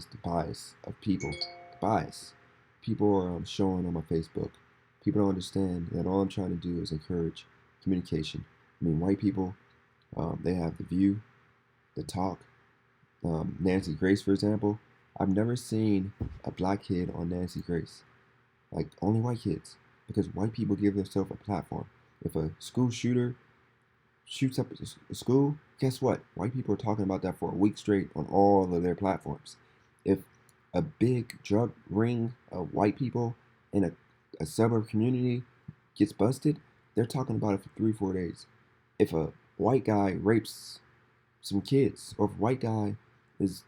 the bias of people. The bias. People are showing on my Facebook. People don't understand that all I'm trying to do is encourage communication. I mean, white people, they have the view, the talk. Nancy Grace, for example, I've never seen a black kid on Nancy Grace. Like, only white kids. Because white people give themselves a platform. If a school shooter shoots up a school, guess what? White people are talking about that for a week straight on all of their platforms. If a big drug ring of white people in a suburb community gets busted, they're talking about it for 3, 4 days. If a white guy rapes some kids, or if a white guy is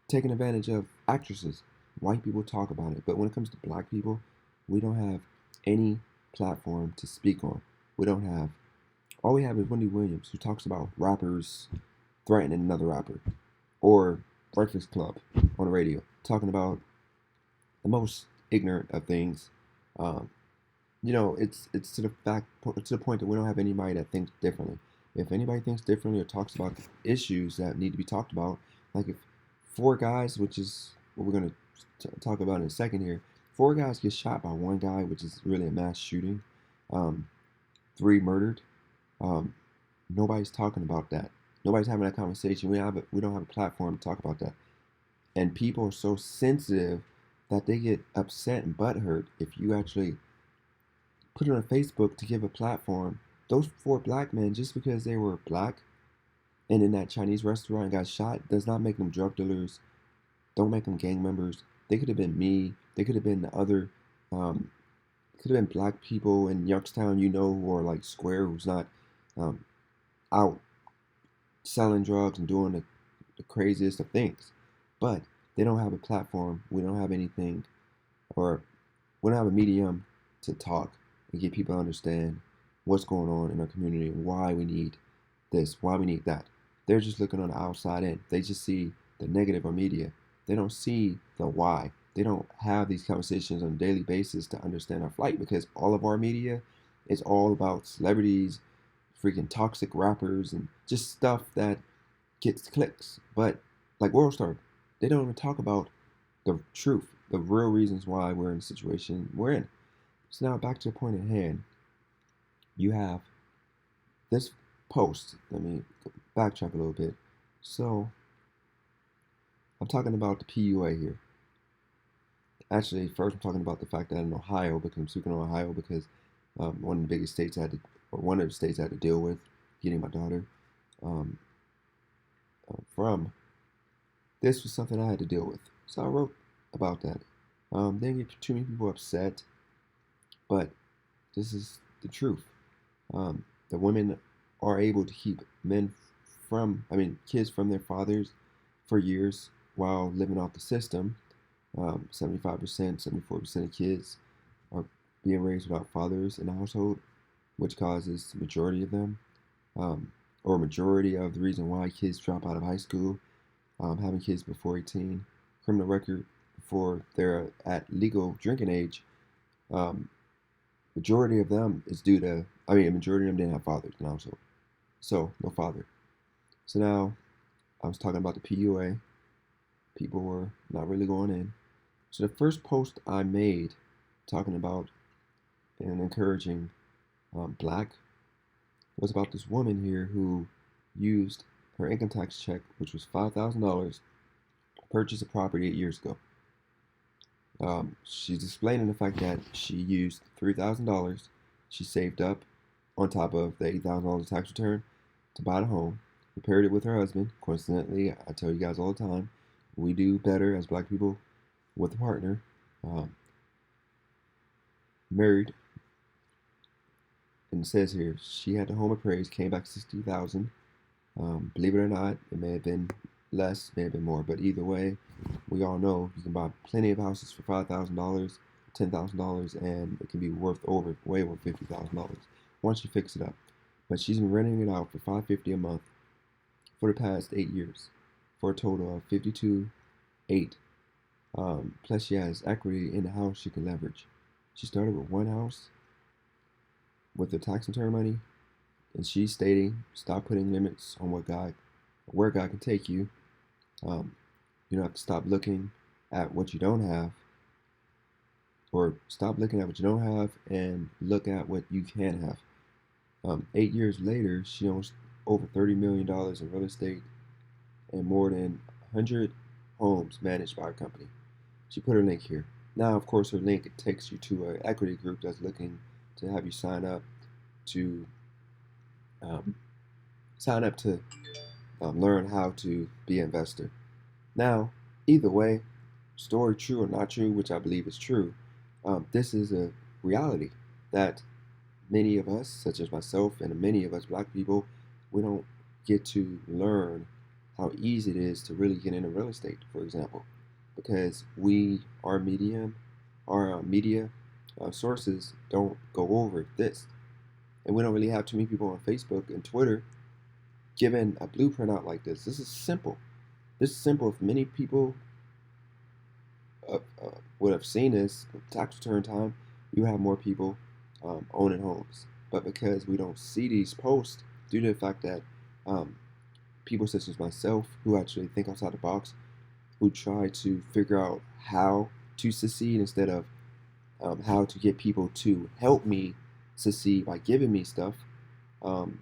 taking advantage of actresses, white people talk about it. But when it comes to black people, we don't have any platform to speak on. We don't have all we have is Wendy Williams, who talks about rappers threatening another rapper, or Breakfast Club on the radio, talking about the most ignorant of things. Um, it's to the fact to the point that we don't have anybody that thinks differently. If anybody thinks differently or talks about issues that need to be talked about, like if four guys, which is what we're gonna talk about in a second here, four guys get shot by one guy, which is really a mass shooting, um, three murdered. Um, Nobody's talking about that. Nobody's having that conversation. We don't have a platform to talk about that. And people are so sensitive that they get upset and butthurt if you actually put it on Facebook to give a platform. Those four black men, just because they were black and in that Chinese restaurant got shot, does not make them drug dealers. Don't make them gang members. They could have been me. They could have been the other. Um, could have been black people in Youngstown, who are like square, who's not um, out selling drugs and doing the craziest of things. But they don't have a platform. We don't have anything, or we don't have a medium to talk and get people to understand what's going on in our community and why we need this, why we need that. They're just looking on the outside in. They just see the negative of media. They don't see the why. They don't have these conversations on a daily basis to understand our plight, because all of our media is all about celebrities, freaking toxic rappers, and just stuff that gets clicks. But like World Star, they don't even talk about the truth, the real reasons why we're in the situation we're in. So now back to the point at hand. You have this post. Let me backtrack a little bit. So I'm talking about the PUA here. Actually, first I'm talking about the fact that in Ohio, because I'm speaking of Ohio because one of the biggest states I had to, or one of the states I had to deal with getting my daughter um, from. This was something I had to deal with, so I wrote about that. Didn't get too many people upset, but this is the truth. The women are able to keep kids from their fathers for years while living off the system. 75%, 74% of kids are being raised without fathers in the household, which causes the majority of them, or majority of the reason why kids drop out of high school, having kids before 18, criminal record before they're at legal drinking age. Um, Majority of them is due to, a majority of them didn't have fathers in the household. So, no father. So now, I was talking about the PUA. People were not really going in. So the first post I made talking about and encouraging black was about this woman here who used her income tax check, which was $5,000, to purchase a property 8 years ago. She's explaining the fact that she used $3,000 she saved up on top of the $8,000 tax return to buy the home, repaired it with her husband. Coincidentally, I tell you guys all the time, we do better as black people with a partner. Um, Married, and it says here she had the home appraised, came back 60,000. Believe it or not, it may have been less, may have been more, but either way, we all know you can buy plenty of houses for $5,000, $10,000, and it can be worth way over $50,000 once you fix it up. But she's been renting it out for $550 a month for the past 8 years, for a total of 52.8. Plus, she has equity in the house she can leverage. She started with one house with the tax return money, and she's stating, stop putting limits on where God can take you. Um, You have to stop looking at what you don't have, or stop looking at what you don't have and look at what you can have. 8 years later, she owns over $30 million in real estate and more than 100 homes managed by her company. She put her link here. Now, of course, her link takes you to an equity group that's looking to have you to um, sign up to learn how to be an investor. Now, either way, story true or not true, which I believe is true, this is a reality that many of us, such as myself and many of us black people, we don't get to learn how easy it is to really get into real estate, for example, because our media sources don't go over this. And we don't really have too many people on Facebook and Twitter giving a blueprint out like this. This is simple. This is simple. If many people would have seen this tax return time, you have more people owning homes. But because we don't see these posts, due to the fact that um, people such as myself, who actually think outside the box, who try to figure out how to succeed instead of how to get people to help me succeed by giving me stuff, um,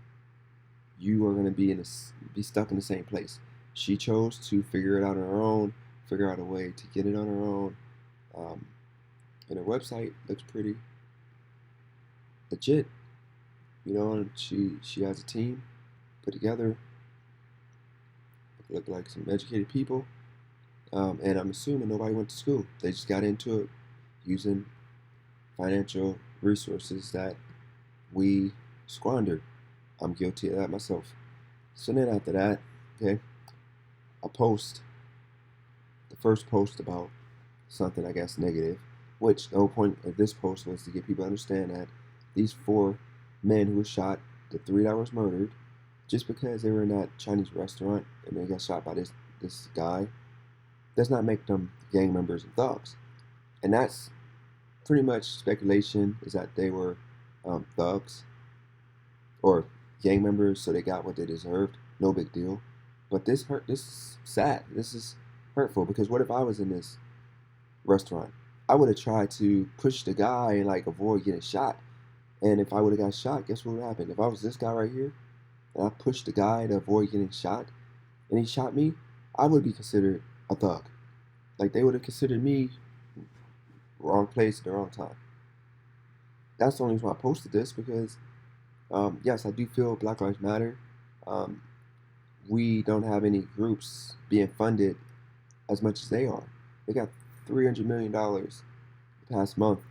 you are going to be stuck in the same place. She chose to figure it out on her own, figure out a way to get it on her own. Um, and her website looks pretty legit, and she has a team put together, look like some educated people, and I'm assuming nobody went to school. They just got into it using financial resources that we squandered. I'm guilty of that myself. So then after that, okay, I post the first post about something I guess negative, which the whole point of this post was to get people to understand that these four men who were shot, the three that was murdered, just because they were in that Chinese restaurant and they got shot by this guy, does not make them gang members and thugs. And that's pretty much speculation, is that they were thugs or gang members, so they got what they deserved. No big deal. But this hurt. This is sad. This is hurtful, because what if I was in this restaurant? I would have tried to push the guy and like avoid getting shot. And if I would have got shot, guess what would happen? If I was this guy right here and I pushed the guy to avoid getting shot and he shot me, I would be considered a thug. Like, they would have considered me wrong place at the wrong time. That's the only reason why I posted this, because yes, I do feel Black Lives Matter. Um, we don't have any groups being funded as much as they are. They got $300 million the past month,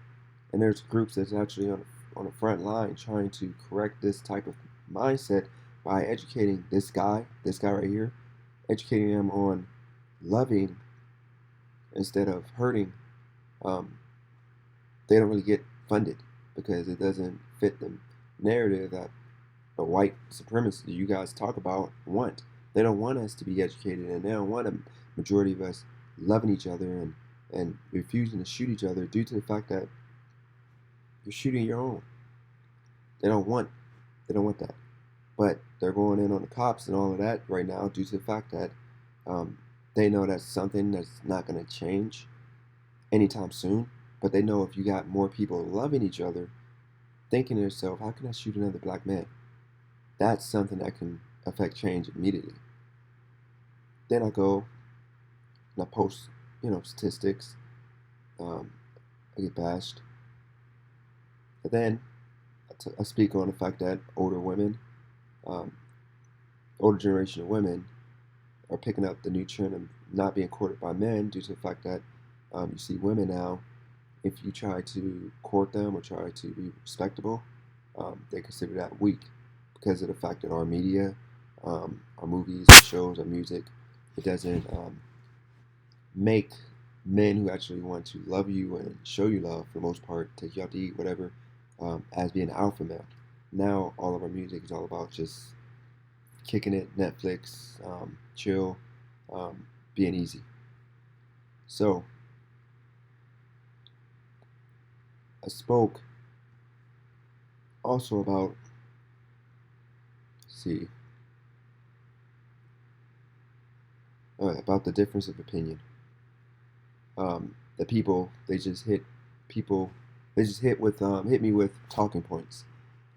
and there's groups that's actually on the front line trying to correct this type of mindset by educating this guy right here, educating them on loving instead of hurting. Um, they don't really get funded because it doesn't fit the narrative that the white supremacists you guys talk about want. They don't want us to be educated, and they don't want a majority of us loving each other and refusing to shoot each other due to the fact that you're shooting your own. They don't want that. But they're going in on the cops and all of that right now due to the fact that they know that's something that's not going to change anytime soon. But they know if you got more people loving each other, thinking to yourself, how can I shoot another black man? That's something that can affect change immediately. Then I go and I post, statistics. I get bashed. But then I speak on the fact that um, older generation of women are picking up the new trend of not being courted by men due to the fact that you see women now, if you try to court them or try to be respectable, they consider that weak because of the fact that our media, our movies, our shows, our music, it doesn't make men who actually want to love you and show you love, for the most part, take you out to eat, whatever, as being alpha male. Now all of our music is all about just kicking it, Netflix, chill, being easy. So I spoke also about, see, about the difference of opinion. The people people they just hit me with talking points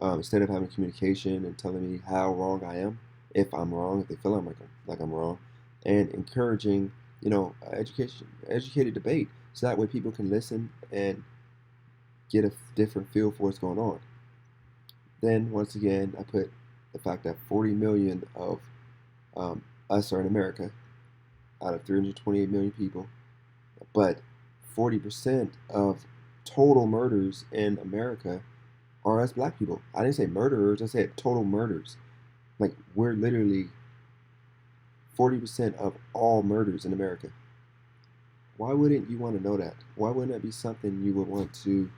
instead of having communication and telling me how wrong I am, if I'm wrong, if they feel like I'm wrong, and encouraging educated debate, so that way people can listen and get a different feel for what's going on. Then once again, I put the fact that 40 million of us are in America out of 328 million people, but 40% of total murders in America are us black people. I didn't say murderers, I said total murders. Like, we're literally 40% of all murders in America. Why wouldn't you want to know that? Why wouldn't that be something you would want to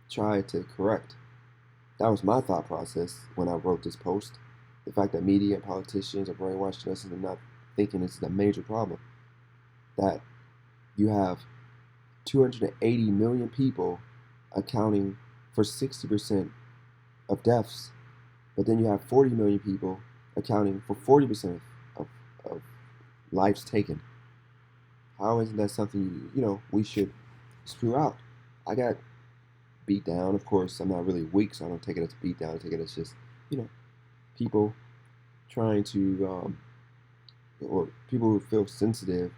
try to correct? That was my thought process when I wrote this post. The fact that media and politicians are brainwashing us into not thinking this is a major problem. That you have 280 million people accounting for 60% of deaths, but then you have 40 million people accounting for 40% of lives taken. How isn't that something we should spew out? I got beat down. Of course, I'm not really weak, so I don't take it as beat down. I take it as just people trying to or people who feel sensitive,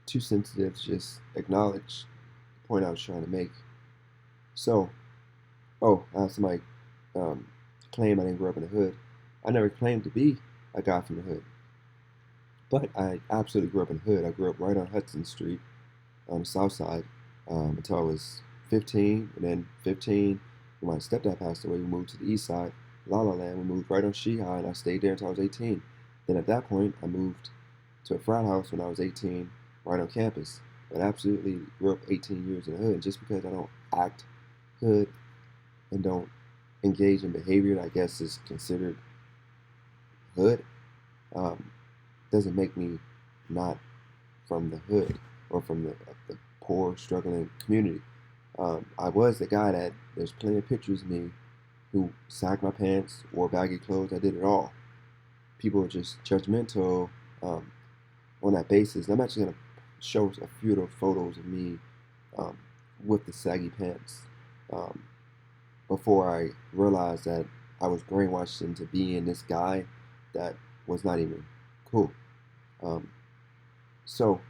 too sensitive to just acknowledge the point I was trying to make. So, somebody claim I didn't grow up in the hood. I never claimed to be a guy from the hood, but I absolutely grew up in the hood. I grew up right on Hudson Street on the south side until I was 15, and then 15, when my stepdad passed away, we moved to the east side, La La Land. We moved right on Sheehy, and I stayed there until I was 18. Then at that point, I moved to a frat house when I was 18, right on campus. But absolutely grew up 18 years in the hood. Just because I don't act hood and don't engage in behavior that I guess is considered hood, doesn't make me not from the hood or from the poor, struggling community. I was the guy that there's plenty of pictures of me who sagged my pants, wore baggy clothes. I did it all. People are just judgmental on that basis. And I'm actually going to show a few of the photos of me with the saggy pants before I realized that I was brainwashed into being this guy that was not even cool. So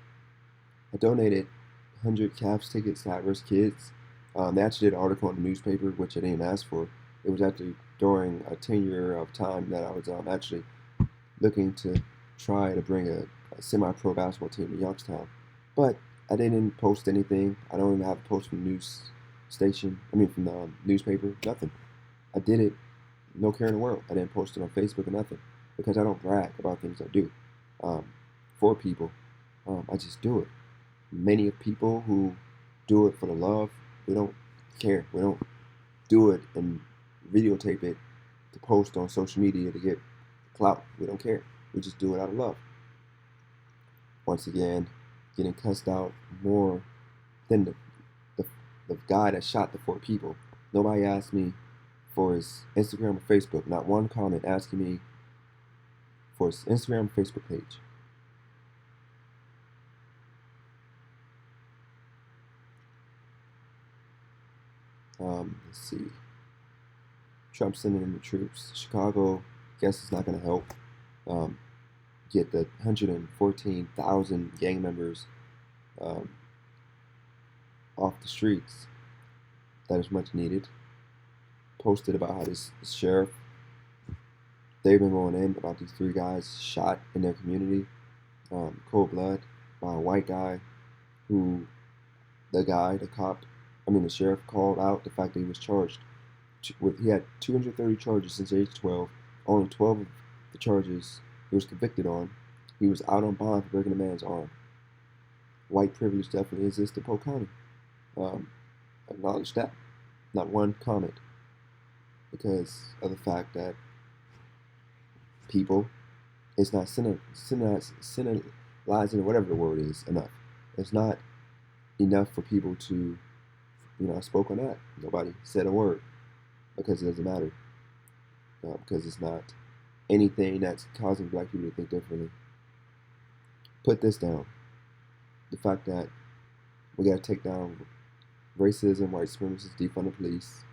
I donated 100 Cavs tickets to at-risk kids. They actually did an article in the newspaper, which I didn't ask for. It was actually during a tenure of time that I was actually looking to try to bring a semi-pro basketball team to Youngstown. But I didn't post anything. I don't even have a post from the news station. I mean, from the newspaper. Nothing. I did it, no care in the world. I didn't post it on Facebook or nothing because I don't brag about things I do for people. I just do it. Many of people who do it for the love, we don't care. We don't do it and videotape it to post on social media to get clout. We don't care. We just do it out of love. Once again, getting cussed out more than the guy that shot the 4 people. Nobody asked me for his Instagram or Facebook. Not one comment asking me for his Instagram or Facebook page. Let's see. Trump sending in the troops. Chicago, guess it's not going to help get the 114,000 gang members off the streets. That is much needed. Posted about how this sheriff, they've been going in about these 3 guys shot in their community, cold blood, by a white guy who the sheriff called out the fact that he was charged he had 230 charges since age 12. Only 12 of the charges he was convicted on. He was out on bond for breaking a man's arm. White privilege definitely exists in Polk County. Acknowledge that. Not one comment. Because of the fact that people, it's not cynicising, or whatever the word is, enough. It's not enough for people to, I spoke on that. Nobody said a word because it doesn't matter. Because it's not anything that's causing black people to think differently. put this down. The fact that we got to take down racism, white supremacists, defund the police,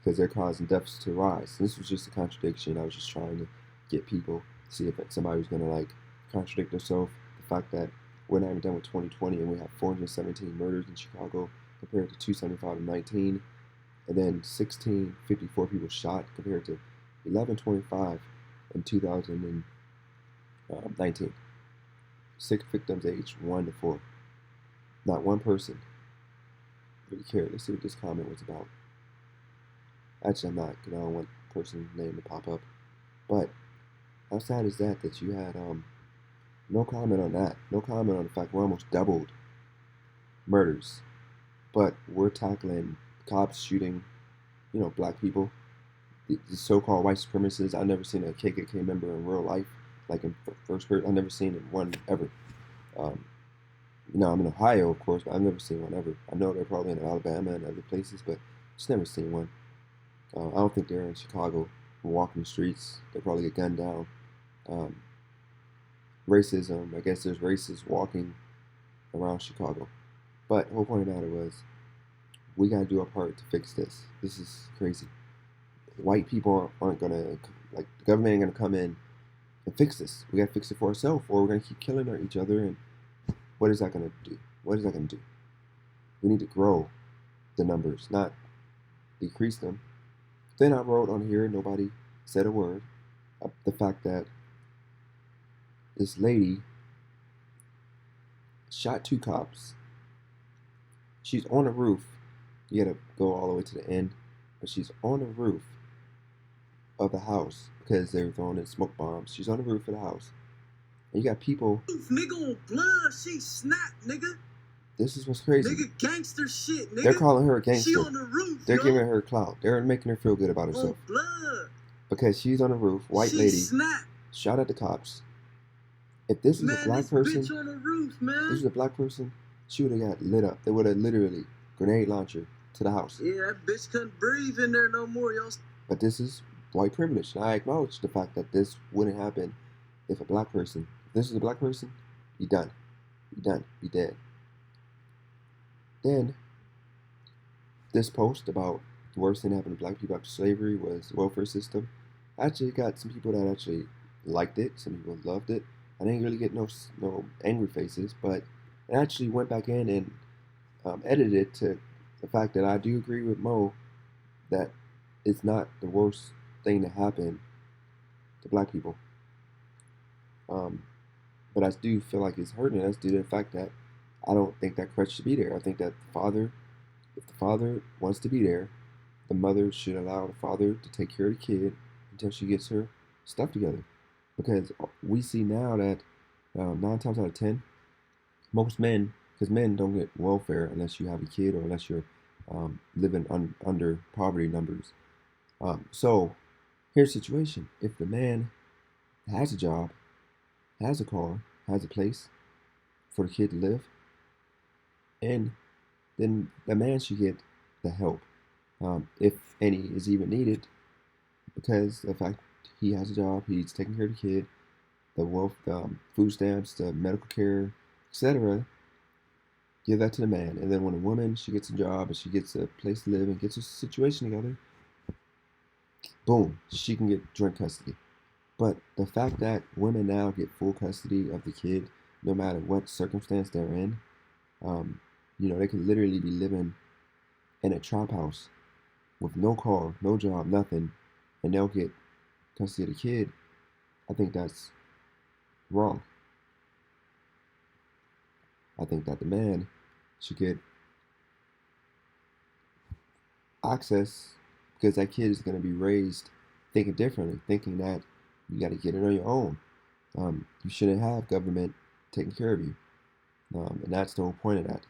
because they're causing deficits to rise. And this was just a contradiction. I was just trying to get people, see if somebody was going to like contradict themselves. The fact that we're not even done with 2020 and we have 417 murders in Chicago compared to 275 in 19, and then 1654 people shot compared to 1125 in 2019. 6 victims aged 1 to 4. Not one person really cared. Let's see what this comment was about. Actually, I'm not, because I don't want the person's name to pop up. But how sad is that you had no comment on that. No comment on the fact we're almost doubled murders. But we're tackling cops shooting, black people. The so-called white supremacists. I've never seen a KKK member in real life, like in first person. I've never seen one ever. I'm in Ohio, of course, but I've never seen one ever. I know they're probably in Alabama and other places, but just never seen one. I don't think they're in Chicago walking the streets. They probably get gunned down. Racism, I guess there's racists walking around Chicago. But the whole point of the matter was, we got to do our part to fix this. This is crazy. White people aren't going to, like, the government ain't going to come in and fix this. We got to fix it for ourselves, or we're going to keep killing each other. And what is that going to do? What is that going to do? We need to grow the numbers, not decrease them. Then I wrote on here, nobody said a word, the fact that this lady shot 2 cops. She's on a roof. You gotta go all the way to the end, but she's on the roof of the house because they were throwing in smoke bombs. She's on the roof of the house. And you got people. Nigga on blood, she snapped, nigga. This is what's crazy. Nigga, gangster shit, nigga. They're calling her a gangster. She on the roof. They're giving her clout. They're making her feel good about herself. On blood. Because she's on the roof, white she lady, snapped. Shot at the cops. If this was a black person, bitch on the roof, man. This was a black person, she would have got lit up. They would have literally grenade launcher to the house. Yeah, that bitch couldn't breathe in there no more, y'all. But this is white privilege. And I acknowledge the fact that this wouldn't happen if a black person, if this is a black person, you done. You done. You dead. Then, this post about the worst thing that happened to black people after slavery was the welfare system. I actually got some people that actually liked it. Some people loved it. I didn't really get no angry faces, but I actually went back in and edited it to the fact that I do agree with Mo that it's not the worst thing to happen to black people. But I do feel like it's hurting us due to the fact that I don't think that crutch should be there. I think that if the father wants to be there, the mother should allow the father to take care of the kid until she gets her stuff together. Because we see now that 9 times out of 10, most men, because men don't get welfare unless you have a kid or unless you're living under poverty numbers. So here's the situation. If the man has a job, has a car, has a place for the kid to live, and then the man should get the help, if any is even needed, because the fact he has a job, he's taking care of the kid, the food stamps, the medical care, etc. Give that to the man, and then when a woman, she gets a job and she gets a place to live and gets her situation together, boom, she can get joint custody. But the fact that women now get full custody of the kid, no matter what circumstance they're in, they can literally be living in a trap house with no car, no job, nothing, and they'll get custody of the kid. I think that's wrong. I think that the man should get access because that kid is going to be raised thinking differently, thinking that you got to get it on your own. You shouldn't have government taking care of you. And that's the whole point of that.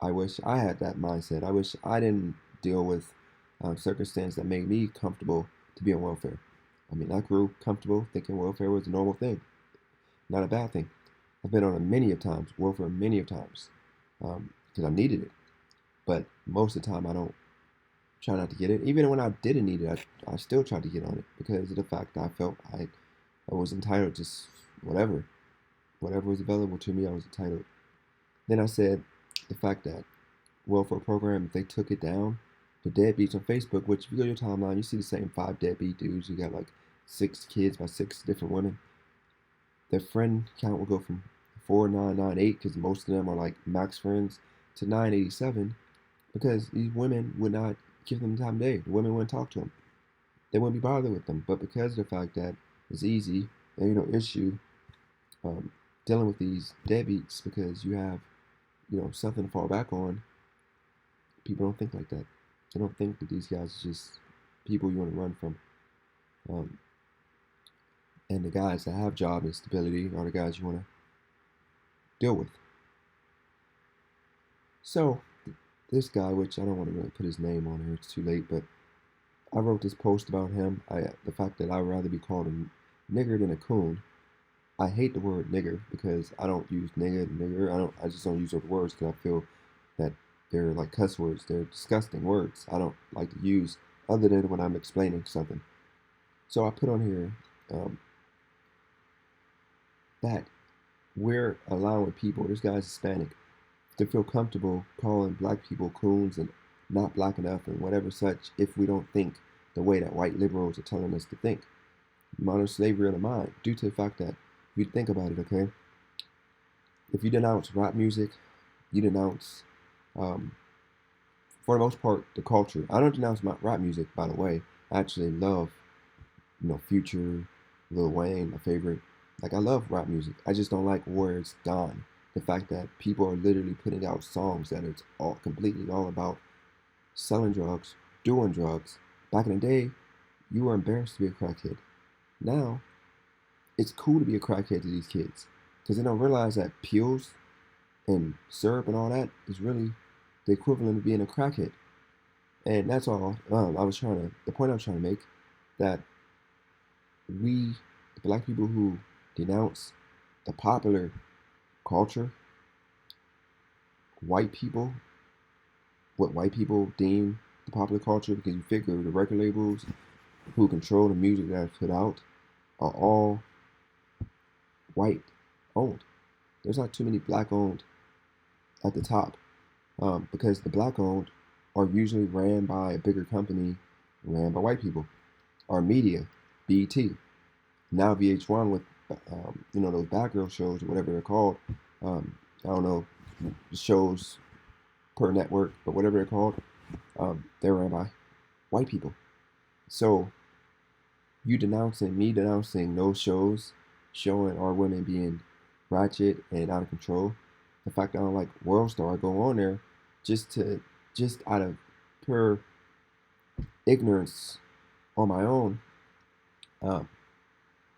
I wish I had that mindset. I wish I didn't deal with circumstances that made me comfortable to be on welfare. I mean, I grew comfortable thinking welfare was a normal thing, not a bad thing. I've been on it many of times, welfare many of times, because I needed it. But most of the time, I don't try not to get it. Even when I didn't need it, I still tried to get on it because of the fact that I felt I was entitled to whatever Whatever was available to me, I was entitled. Then I said the fact that welfare program, if they took it down, the deadbeats on Facebook, which if you go to your timeline, you see the same 5 deadbeat dudes who got like 6 kids by 6 different women. Their friend count will go from 4998 because most of them are like max friends to 987 because these women would not give them the time of day. The women wouldn't talk to them. They wouldn't be bothered with them. But because of the fact that it's easy, there ain't no issue um, dealing with these deadbeats because you have something to fall back on. People don't think like that. They don't think that these guys are just people you want to run from. Um, and the guys that have job and stability are the guys you want to deal with. So this guy, which I don't want to really put his name on here, it's too late, but I wrote this post about him. The fact that I'd rather be called a nigger than a coon. I hate the word nigger because I don't use nigger. I just don't use those words because I feel that they're like cuss words. They're disgusting words. I don't like to use other than when I'm explaining something. So I put on here that we're allowing people, this guy's Hispanic, to feel comfortable calling black people coons and not black enough and whatever such if we don't think the way that white liberals are telling us to think. Modern slavery of the mind, due to the fact that you think about it, okay? If you denounce rap music, you denounce, for the most part, the culture. I don't denounce my rap music, by the way. I actually love, Future, Lil Wayne, my favorite. Like, I love rap music. I just don't like where it's gone. The fact that people are literally putting out songs that it's all completely all about selling drugs, doing drugs. Back in the day, you were embarrassed to be a crackhead. Now, it's cool to be a crackhead to these kids because they don't realize that pills and syrup and all that is really the equivalent of being a crackhead. And that's all the point I was trying to make, that we, the black people who denounce the popular culture, white people, what white people deem the popular culture, because you figure the record labels who control the music that's put out are all white owned. There's not too many black owned at the top because the black owned are usually ran by a bigger company ran by white people. Our media, BET, now VH1 with those bad girl shows or whatever they're called. I don't know the shows per network, but whatever they're called, they're ran by white people. So me denouncing those shows showing our women being ratchet and out of control. The fact that I don't like World Star, I go on there just out of pure ignorance on my own.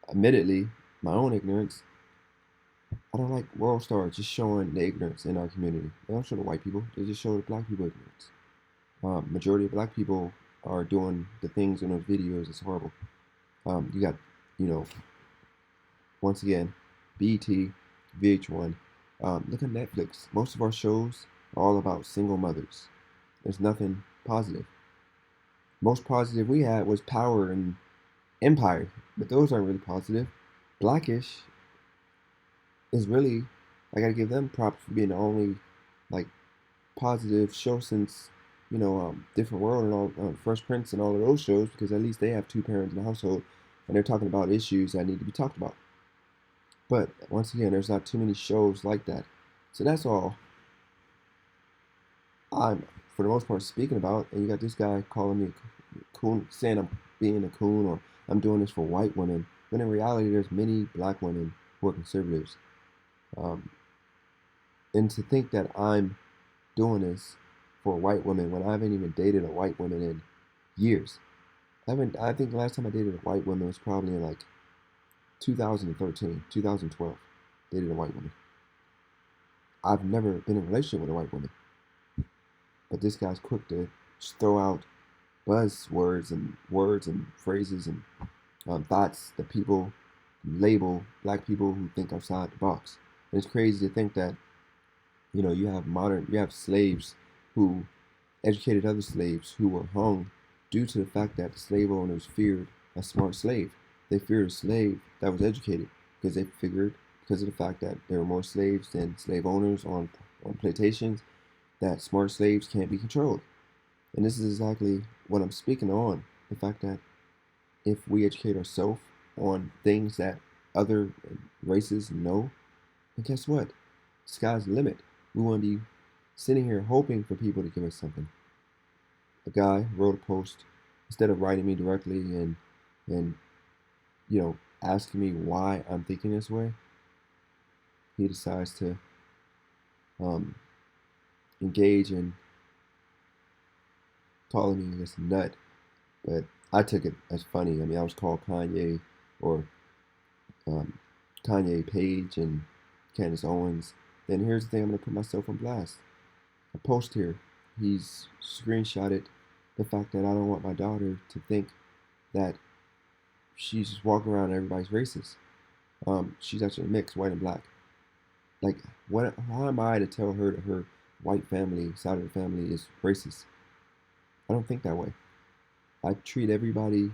Admittedly, my own ignorance. I don't like World Star just showing the ignorance in our community. They don't show the white people; they just show the black people ignorance. Majority of black people are doing the things in those videos. It's horrible. You got, once again, BET, VH1. Look at Netflix. Most of our shows are all about single mothers. There's nothing positive. Most positive we had was Power and Empire, but those aren't really positive. Blackish is really, I gotta give them props for being the only like positive show since Different World and all Fresh Prince and all of those shows, because at least they have two parents in the household and they're talking about issues that need to be talked about. But once again, there's not too many shows like that. So that's all I'm, for the most part, speaking about. And you got this guy calling me a coon, saying I'm being a coon or I'm doing this for white women. When in reality, there's many black women who are conservatives. And to think that I'm doing this for white women when I haven't even dated a white woman in years. I think the last time I dated a white woman was probably in like 2013, 2012. Dated a white woman. I've never been in a relationship with a white woman. But this guy's quick to just throw out buzzwords and words and phrases and thoughts that people label black people who think outside the box. And it's crazy to think that, you have slaves who educated other slaves who were hung due to the fact that the slave owners feared a smart slave. They feared a slave that was educated because they figured because of the fact that there were more slaves than slave owners on plantations, that smart slaves can't be controlled. And this is exactly what I'm speaking on. The fact that if we educate ourselves on things that other races know, then guess what? Sky's the limit. We want to be sitting here hoping for people to give us something. A guy wrote a post, instead of writing me directly and asking me why I'm thinking this way, he decides to um, engage in calling me this nut. But I took it as funny. I mean, I was called Kanye or um, Kanye Page and Candace Owens. Then here's the thing: I'm gonna put myself on blast. A post here. He's screenshotted the fact that I don't want my daughter to think that she's just walking around and everybody's racist. She's actually mixed, white and black. Like, what? How am I to tell her that her white family, side of the family, is racist? I don't think that way. I treat everybody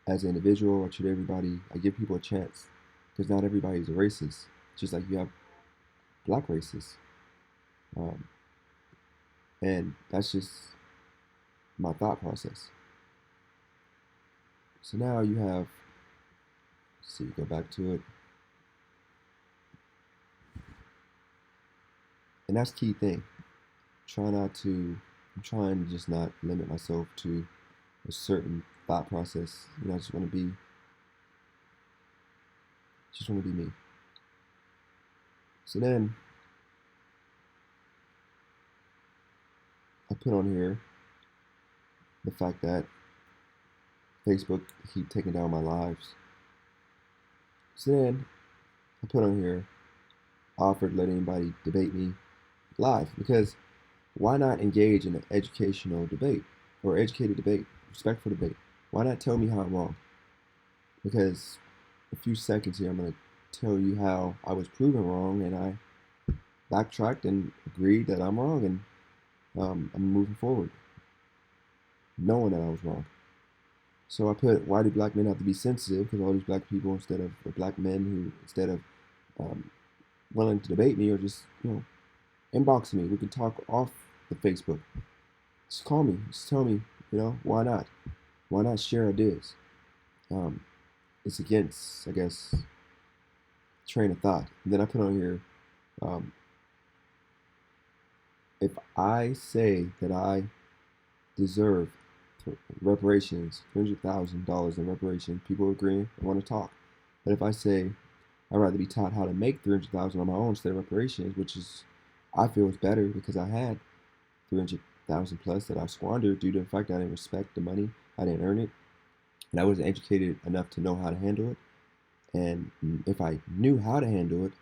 as an individual. I treat everybody. I give people a chance because not everybody is a racist. Just like you have black racists, um, and that's just my thought process. So now you have. Let's see, go back to it, and that's the key thing. Try not to. I'm trying to just not limit myself to a certain thought process. I just want to be me. So then I put on here the fact that Facebook keep taking down my lives. So then I put on here, offered let anybody debate me live, because why not engage in an educational debate or educated debate, respectful debate? Why not tell me how I'm wrong? Because a few seconds here, I'm going to tell you how I was proven wrong, and I backtracked and agreed that I'm wrong, and I'm moving forward, knowing that I was wrong. So I put, why do black men have to be sensitive? Because all these black people, or black men who, instead of um, willing to debate me or just, inbox me, we can talk off the Facebook. Just call me, just tell me, why not? Why not share ideas? It's against, I guess, train of thought. And then I put on here, if I say that I deserve reparations, $300,000 in reparations, people agree and want to talk. But if I say I'd rather be taught how to make $300,000 on my own instead of reparations, which is, I feel is better because I had 300,000 plus that I squandered due to the fact that I didn't respect the money, I didn't earn it, and I wasn't educated enough to know how to handle it. And if I knew how to handle it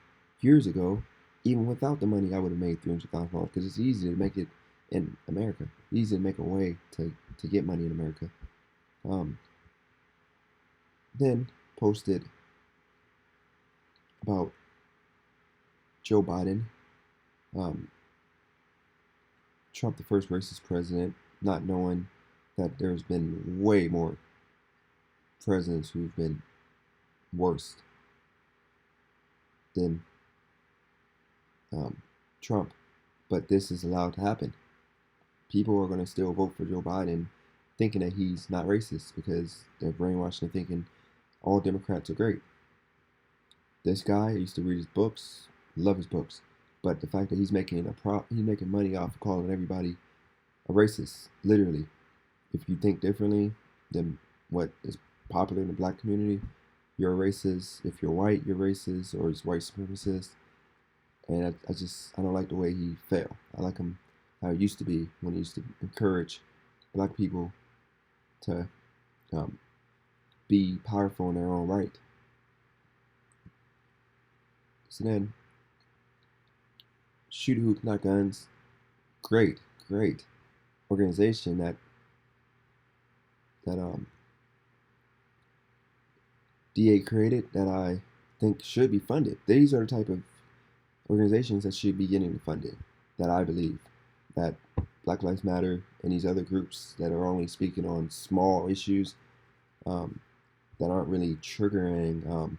years ago, even without the money, I would have made $300,000 because it's easy to make it in America. Easy to make a way to get money in America. Then posted about Joe Biden, Trump, the first racist president, not knowing that there's been way more presidents who've been worse than Trump. But this is allowed to happen. People are going to still vote for Joe Biden thinking that he's not racist because they're brainwashed and thinking all Democrats are great. This guy, I used to read his books, love his books, but the fact that he's making money off of calling everybody a racist, literally. If you think differently than what is popular in the black community, you're a racist. If you're white, you're racist, or it's white supremacist. And I don't like the way he fell. I like him how it used to be when he used to encourage black people to be powerful in their own right. So then, Shoot Hoops Not Guns, great organization that DA created that I think should be funded. These are the type of organizations that should be getting funded, that I believe, that Black Lives Matter and these other groups that are only speaking on small issues that aren't really triggering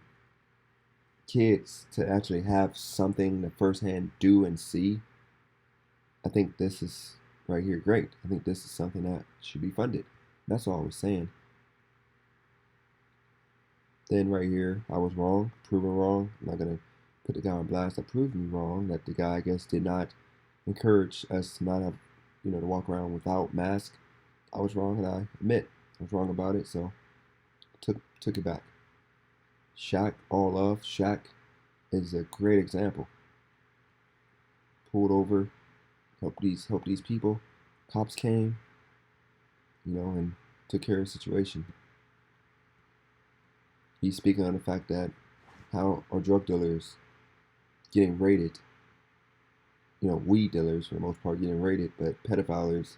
kids to actually have something to firsthand do and see, I think this is right here great. I think this is something that should be funded. That's all I was saying. Then right here, I was wrong, proven wrong. I'm not gonna put the guy on blast. I proved me wrong. That the guy, I guess, did not encourage us to not have, to walk around without mask. I was wrong, and I admit I was wrong about it. So took it back. Shaq, all love. Shaq is a great example. Pulled over, help these people. Cops came, and took care of the situation. He's speaking on the fact that how are drug dealers getting raided, weed dealers for the most part getting raided, but pedophiles,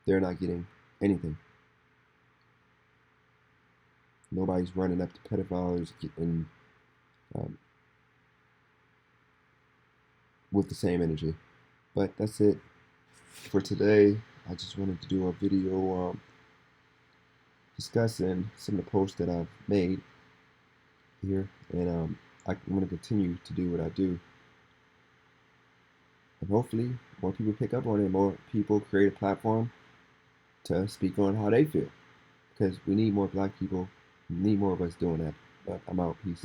they're not getting anything. Nobody's running up to pedophiles and um, with the same energy. But that's it for today. I just wanted to do a video discussing some of the posts that I've made here, and I'm going to continue to do what I do. And hopefully more people pick up on it, more people create a platform to speak on how they feel. Because we need more black people, we need more of us doing that. But I'm out. Peace.